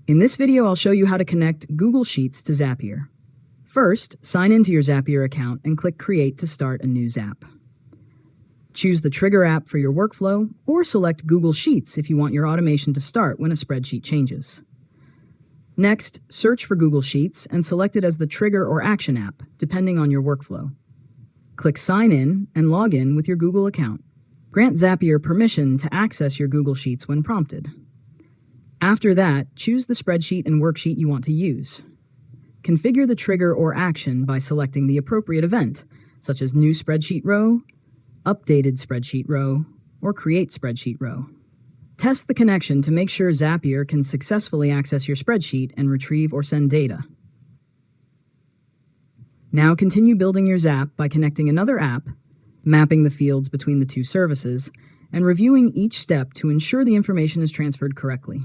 In this video, I'll show you how to connect Google Sheets to Zapier. First, sign into your Zapier account and click Create to start a new Zap. Choose the trigger app for your workflow, or select Google Sheets if you want your automation to start when a spreadsheet changes. Next, search for Google Sheets and select it as the trigger or action app, depending on your workflow. Click Sign In and log in with your Google account. Grant Zapier permission to access your Google Sheets when prompted. After that, choose the spreadsheet and worksheet you want to use. Configure the trigger or action by selecting the appropriate event, such as New Spreadsheet Row, Updated Spreadsheet Row, or Create Spreadsheet Row. Test the connection to make sure Zapier can successfully access your spreadsheet and retrieve or send data. Now continue building your Zap by connecting another app, mapping the fields between the two services, and reviewing each step to ensure the information is transferred correctly.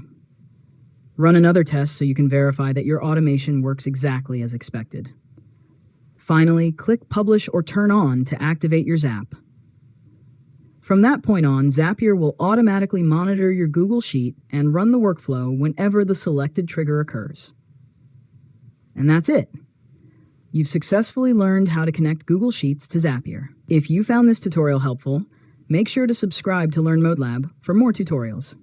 Run another test so you can verify that your automation works exactly as expected. Finally, click Publish or Turn On to activate your Zap. From that point on, Zapier will automatically monitor your Google Sheet and run the workflow whenever the selected trigger occurs. And that's it. You've successfully learned how to connect Google Sheets to Zapier. If you found this tutorial helpful, make sure to subscribe to Learn ModeLab for more tutorials.